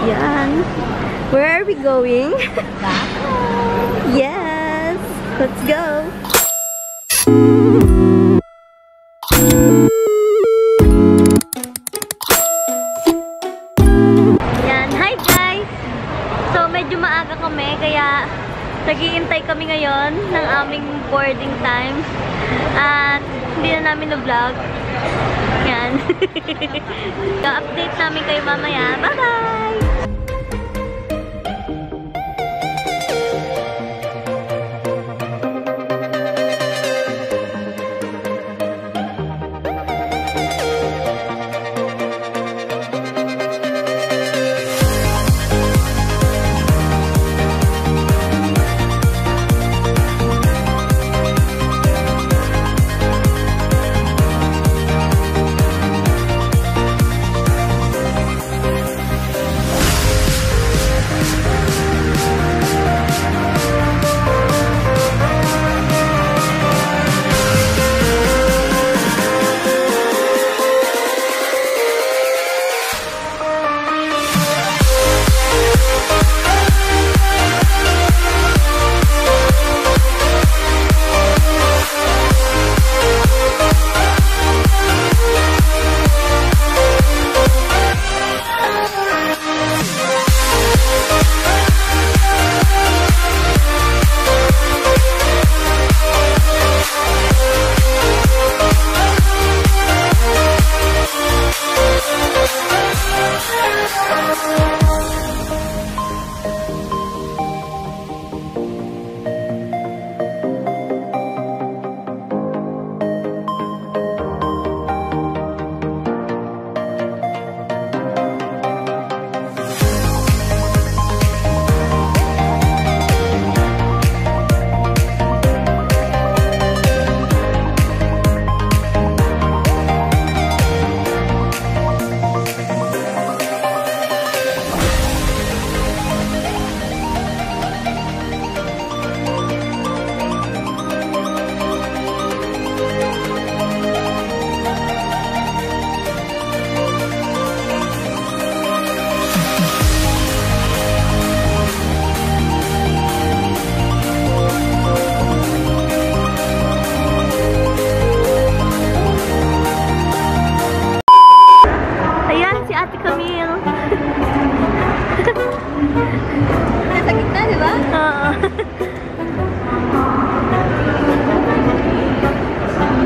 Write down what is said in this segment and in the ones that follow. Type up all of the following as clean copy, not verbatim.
Yan. Where are we going? Yes! Let's go! Yan. Hi guys! So, medyo maaga kami, kaya nag-iintay kami ngayon ng aming boarding time. At hindi na namin na-vlog. Yan. I-update namin kayo mamaya. Bye-bye!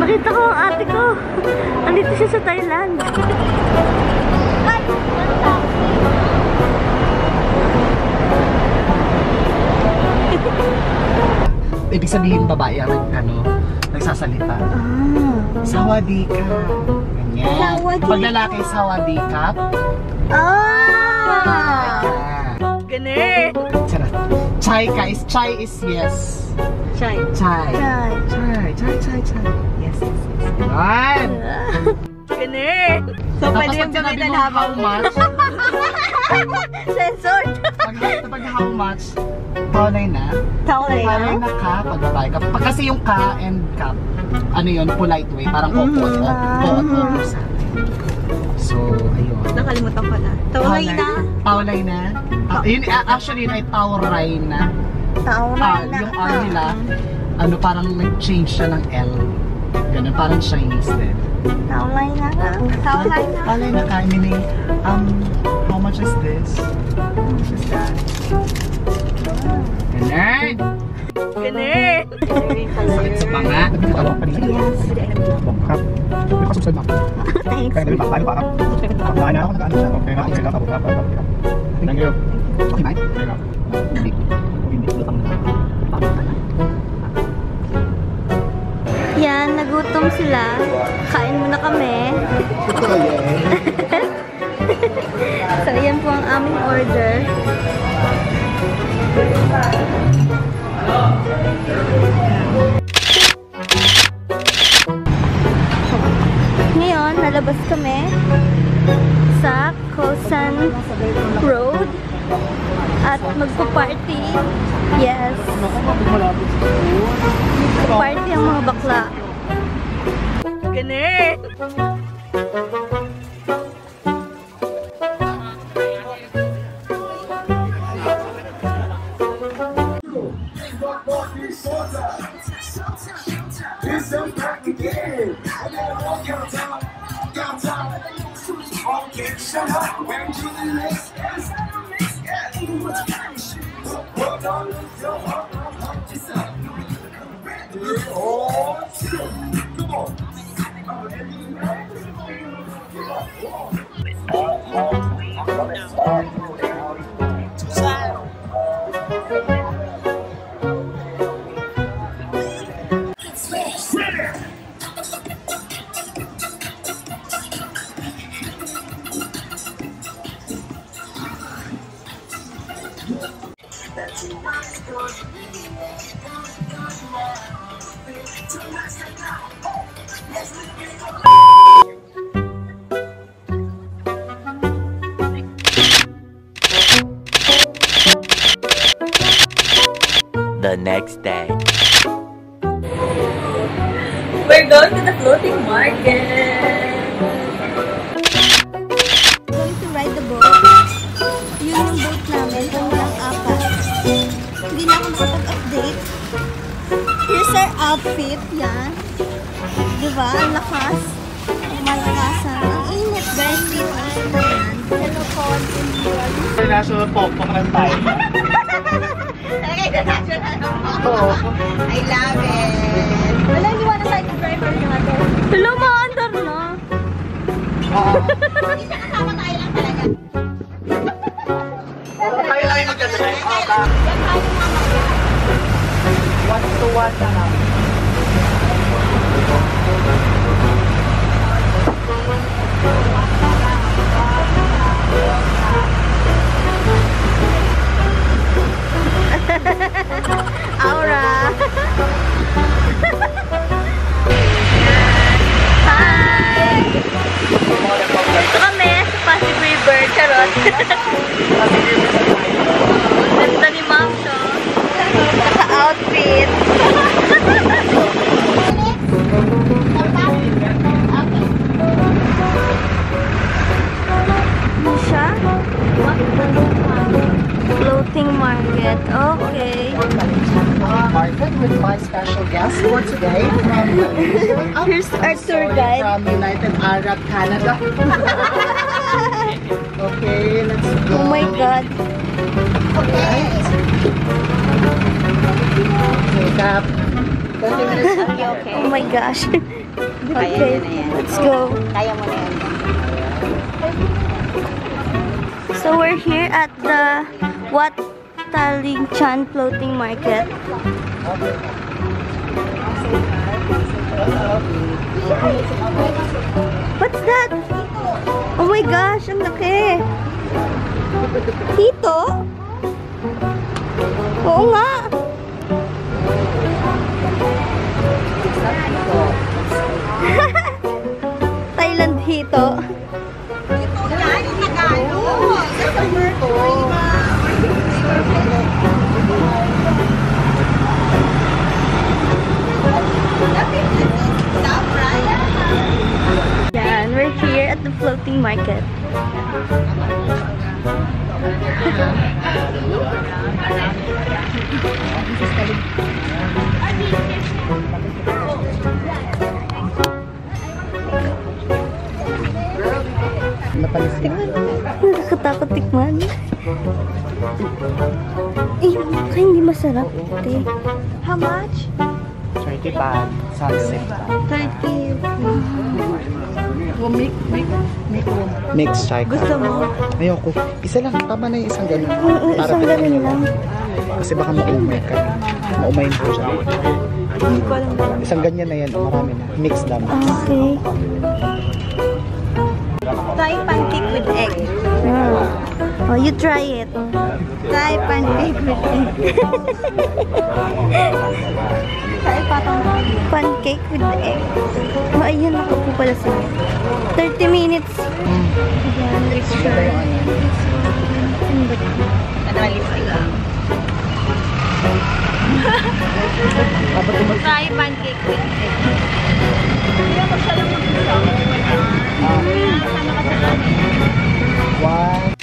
Nakita ko ang ate ko. Andito siya sa Thailand. Ibig sabihin babae ang nagsasalita. Sawadee ka. Ganyan. Pag lalaki, sawadee ka. Ganun. Chai ka is yes. Chai. Chai. Yes. Ganun. Ganun. So, pwede yung gamitan how much? Censored. Pag how much, taulay na. Taulay na ka, pag babae ka. Kasi yung ka and cup, ano yun, polite way, parang opo sa atin. So, ayun. Nakalimutan ko na. Taulay na. Taulay na. Actually, yun ay tauray na. Taulay na. Yung R nila, parang nag-change siya ng L. Ganun, parang Chinese din. Taulay na ka. Taulay na ka. Meaning, how much is this? How much is that? Ganun! Salit sa panga. Yes. Thanks. Thank you. Okay, Mike? Yan, nagutom sila. Kain muna kami. So, yan po ang aming order. Ngayon, nalabas kami sa Kosan Road at magpa-party. Yes. Party ang mga bakla. Ganun! The next day. We're going to the floating market. Going to ride the boat. Yun yung boat namin. Kami lang apat. Hindi na ako nakapag-update. Here's our outfit. Yan. Diba? Ang lakas. Malakasan. Ang init guys dito. Yan. Hello po. International pokpok tayo. I love it. Wala, hindi wala tayo driver yung ato. Hello, maandar na. Hindi siya kasama tayo lang talaga. Tayo lang yung mag-drive. One to one na lang. Aura. Hi! Ito kami sa Pasig River. Charot. Ganda ni Ma'am siya. Naka-outfit. Ano siya? Floating market. Okay. Market with my special guest for today from Here's our tour guide. from United Arab Canada. Okay, let's go. Oh my God. Okay, Cap. 20 minutes. Okay. Oh my gosh. Kaya Okay, na yan. let's go. Kaya mo na yan. So we're here at the Wat Taling Chan Floating Market. What's that? Oh my gosh, ang laki. Hito? Oo nga. Thailand hito. Yan, we're here at the floating market. Nakakatakot tikman. Eh, baka hindi masarap. Te. How much? 30 pa. Sunset pa. 30. Mix chai. Gusto mo? Ayoko. Isa lang. Tama na yung isang ganun. Oo, Para isang kita ganun nyo lang. Kasi baka maumay ka. Maumayin po siya. Hindi ko alam. Isang ganyan na yan. Marami na. Mix lang. Okay. Thai pancake with egg. Oh, you try it. Thai pancake with egg. Thai patong. Pancake with egg. Oh, ayun, ako po pala sila. 30 minutes. Ayan, let's try. Nanalis lang. Thai pancake with egg. One.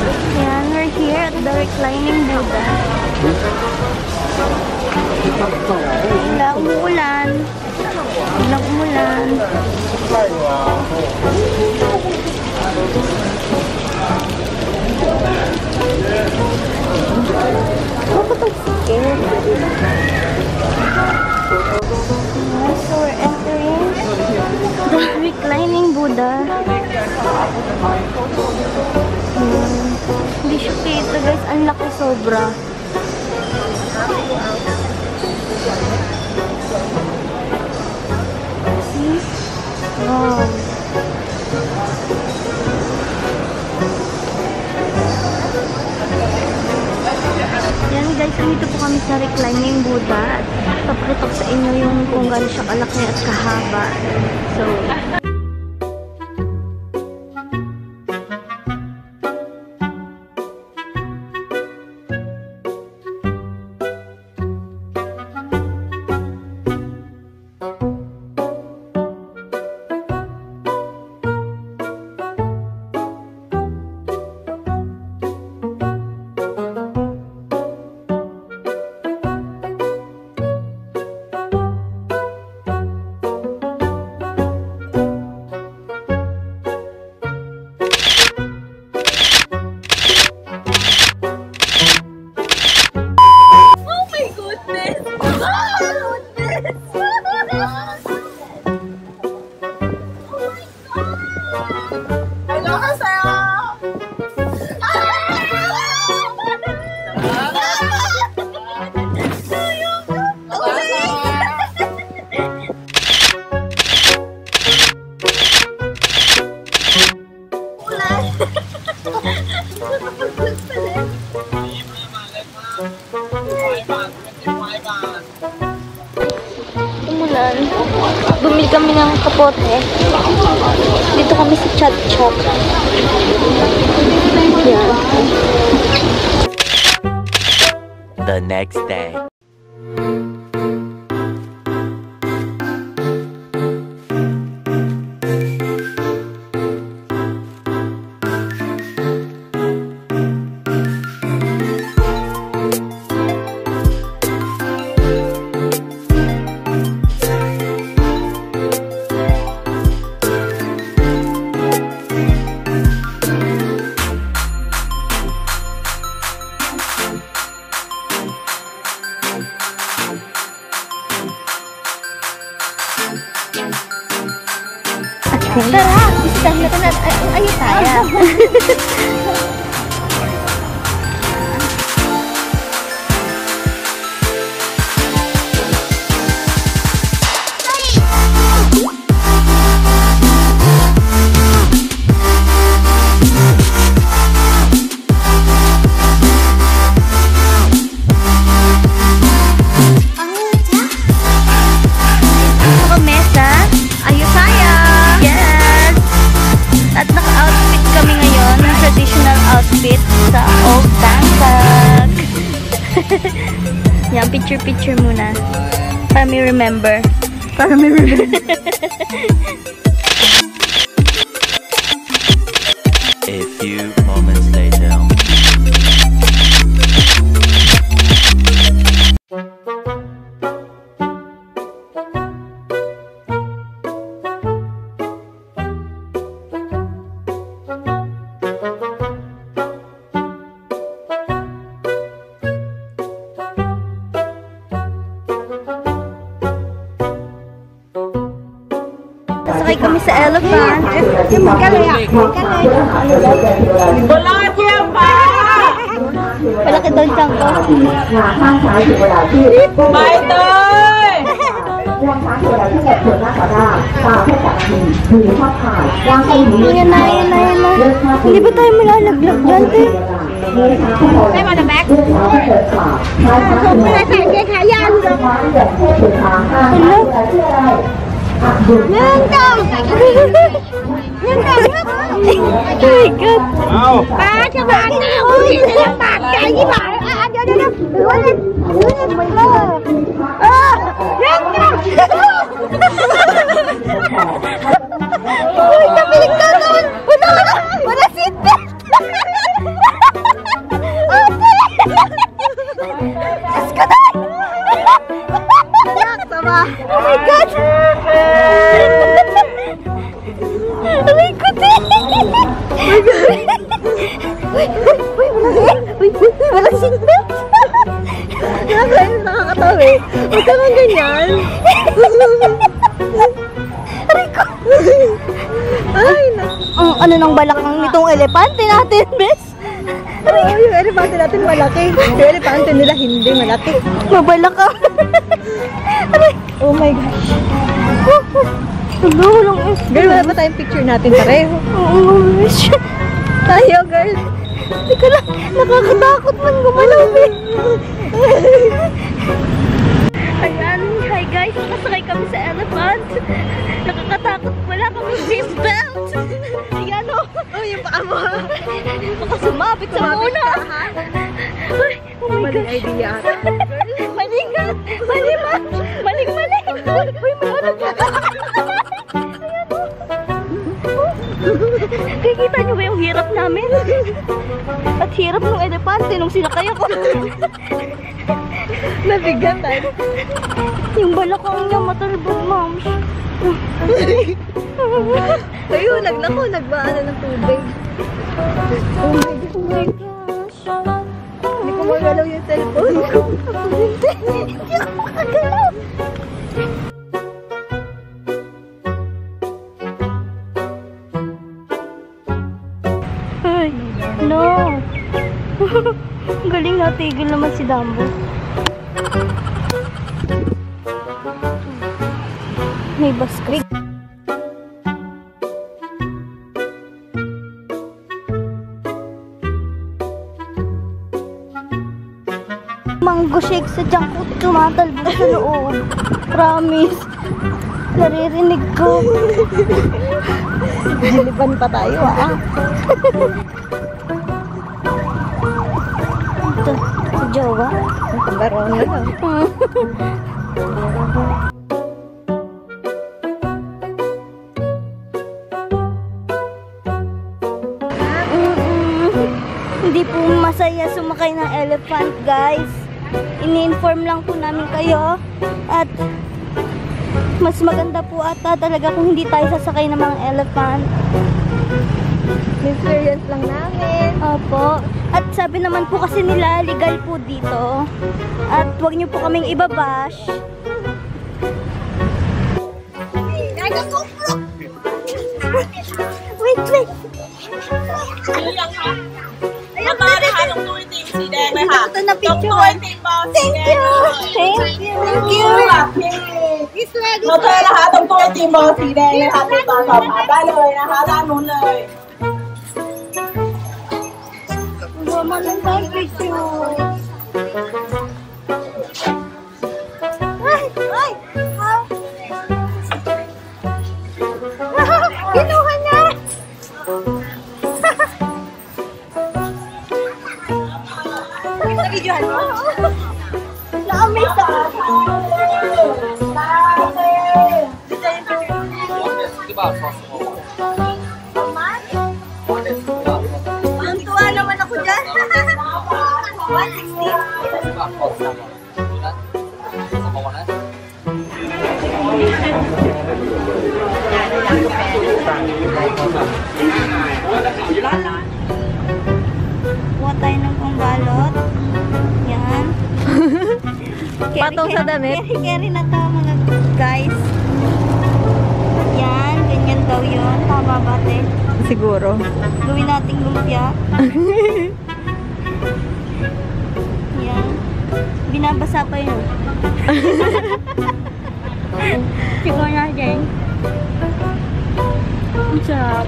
Ayan, we're here at the reclining Buddha. Biglang umuulan. Biglang umulan. Ako itong sikit. So we're entering the reclining Buddha. Hindi siya kita guys, ang laki sobra. See? Wow. Yan guys, dito po kami sa reclining Buddha at paparutok sa inyo yung kung gaano siya kalaki at kahaba. So, umulan. Bumili kami ng kapote. Dito kami sa Chat Shop. Yan. The next day. Tara, bisitahin natin ang Ayutthaya. Sa Old Bangkok. Yan, picture muna. Para may remember. A few moments later. Sakay kami sa elephant. Malaki daw yung tiyang ko. Bye, Toy! Yan na. Hindi ba tayo malalaglag dyan, te? Tay vào back. Nhân công. Oh my god. Ba cho bạn ơi, bạn chạy với bạn. Vô. Đưa lên mình lên. Nhân công. Ui, sao mình lên luôn. Wala sit. Sama. Oh my God! Aray ko din! Uy, walang seatbelt! Nakakatawa eh. Huwag ka nang ganyan. Aray ko! Ay, Ang ano ng balakang nitong elepante natin, bes? yung elefante natin malaki. Yung elefante nila hindi malaki. Mabalakang. Aray! Oh my gosh. Tulong lang. Girl, wala ba tayong picture natin pareho? Oo, bes. Tayo, girl. Hindi ko lang. Nakakatakot man gumalaw, bes. Ayan, hi guys, nakasakay kami sa elephant. Nakakatakot, wala kami seatbelt. Ayan o. Oh, yung paa mo. Baka sumabit sa muna. Ay, oh my Maling gosh. idea ata. Mali nga. Mali ba? Maling. Uy, mahanap ka. Kikita niyo ba yung hirap namin? At hirap ng elepante nung sinakay ako. Nabigyan tayo. Yung balakang niya matalbog, ma'am. Ayun, nagbaano ng tubig. Oh my God. Oh my gosh. Hindi ko magalaw yung cellphone ko. Hindi ako makagalaw. Ay, no. Galing natigil naman si Dumbo. May basket. Mango shake sa tiyan ko, tumatalbog sa loob. Promise. Naririnig ko. Gilipan pa tayo, ah. Ito, si Jowa. Ang pagbarong na lang. Hindi po masaya sumakay ng elephant, guys. Ini-inform lang po namin kayo. At mas maganda po ata talaga kung hindi tayo sasakay ng mga elephant. Experience lang namin. Opo. At sabi naman po kasi nila, legal po dito. At huwag niyo po kaming ibabash. Wait. มาเลยค่ะตรงตู้ไอติมสีแดงเลยค่ะ Ito na ตรง picture. ตู้ไอติมบอลสีแดงเลย Thank you. เราเจอนะคะตรงตู้ไอติมบอลสีแดงเลยค่ะติดต่อสอบถามได้เลยนะคะด้านนู้นเลย Naman ang bag picture. Ay! Kinuha niya! Nabidyohan mo? Na-amaze ako. Tuwa naman ako dyan. 160. Kuha tayo ng pambalot. Yan. Patong sa damit. Carry na to mga guys. Yan, ganyan daw yun. Tama ba, te? Siguro. Gawin nating lumpia. Yan. Binabasa pa yun. Siguro natin. Ang sarap.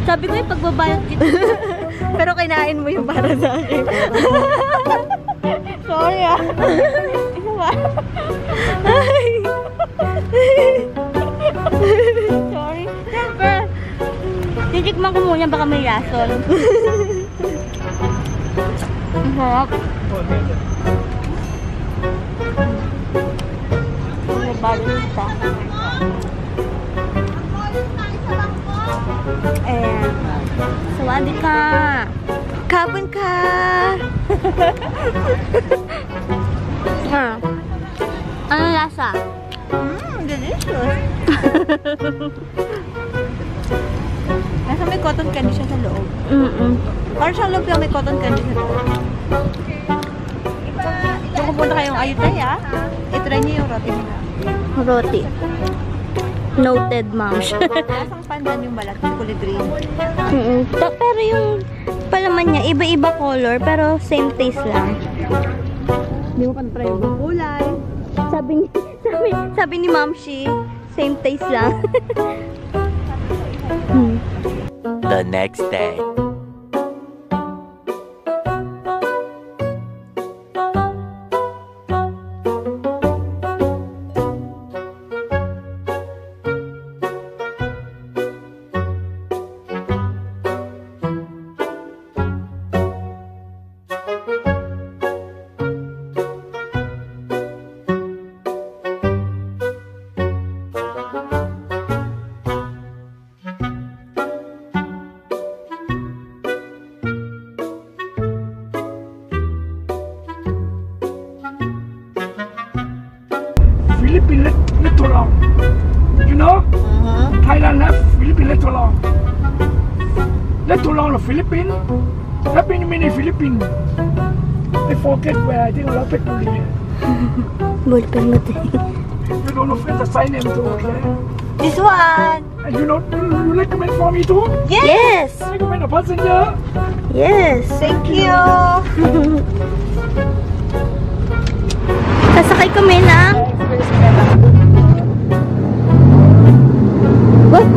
Sabi ko yung pagbabayot dito. Pero kinain mo yung para sa akin. Sorry ah. Ano ba? Sorry. Siyempre. Titikman ko muna baka may lason. Ang sarap. May balot siya. Ayan. Sawadee ka. Kabun ka. lasa. Delicious. Nasa may cotton candy siya sa loob. Parang siyang lumpia may cotton candy sa loob. Kung pupunta kayong Ayutthaya, itry niyo yung roti nila. Roti. Noted, ma'am. Lasang pandan yung balat, kulay green. Pero yung palaman niya, iba-iba color, pero same taste lang. Hindi mo pa na-try yung kulay. Sabi ni Ma'am Shi, same taste lang. The next day. Philippines little long. You know? Thailand have Philippines little long. Little long the Philippines. Philippines mini Philippines. I forget where I think a lot of people live. Ballpen mo tayo. You don't know friends the sign name too, okay? This one! And you know, you recommend for me too? Yes! Recommend a passenger? Yes! Thank you! Sasakay kami ng... What?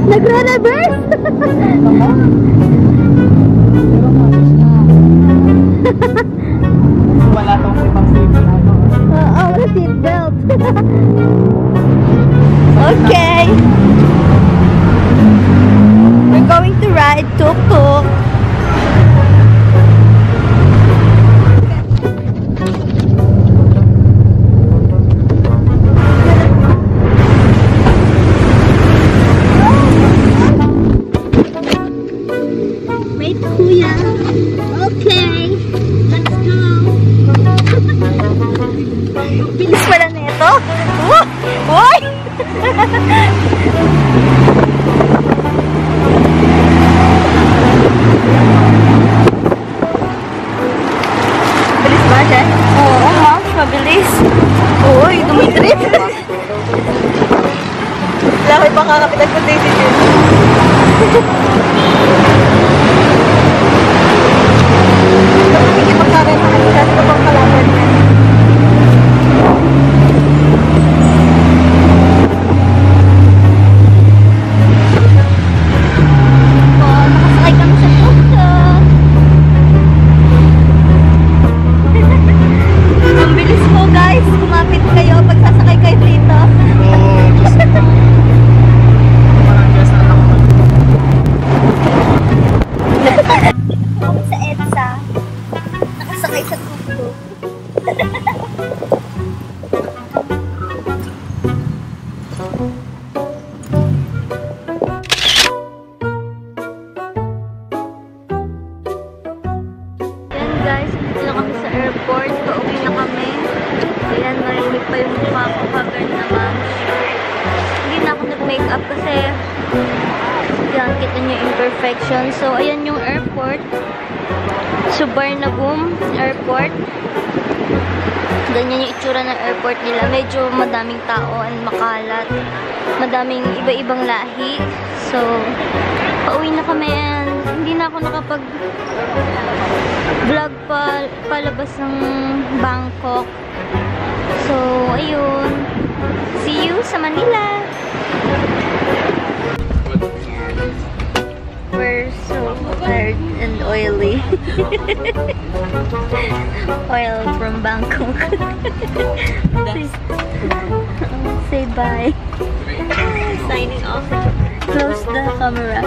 Nagre-reverse? Wala tong ibang safety na ano. Wala seatbelt. Okay. We're going to ride tuk-tuk. Wait, kuya. Okay. Let's go. Bilis pala nito. Uy! Bilis ba siya? Oo, ma'am. Mabilis. Uy, dumitrip. Wala ko ibang kakapitan ko David yun. Hindi magkakaroon sa kanila sa pang kalaban. Nakasakay kami sa tuk-tuk. Ang bilis po, guys. Kumapit kayo pag sasakay kayo dito. Kami sa EDSA, nakasakay sa tuk-tuk. Yan guys, dito na kami sa airport. Pauwi na kami. Ayan, marinig pa yung mukha ko covered naman. Hindi na ako nag-makeup kasi yan, kita nyo yung imperfection. So, ayan yung airport. Suvarnabhumi Airport. Ganyan yung itsura ng airport nila. Medyo madaming tao and makalat. Madaming iba-ibang lahi. So, pauwi na kami and hindi na ako nakapag-vlog palabas ng Bangkok. So, ayun. See you sa Manila! We're so tired and oily. Oil from Bangkok. Say bye. Signing off. Close the camera.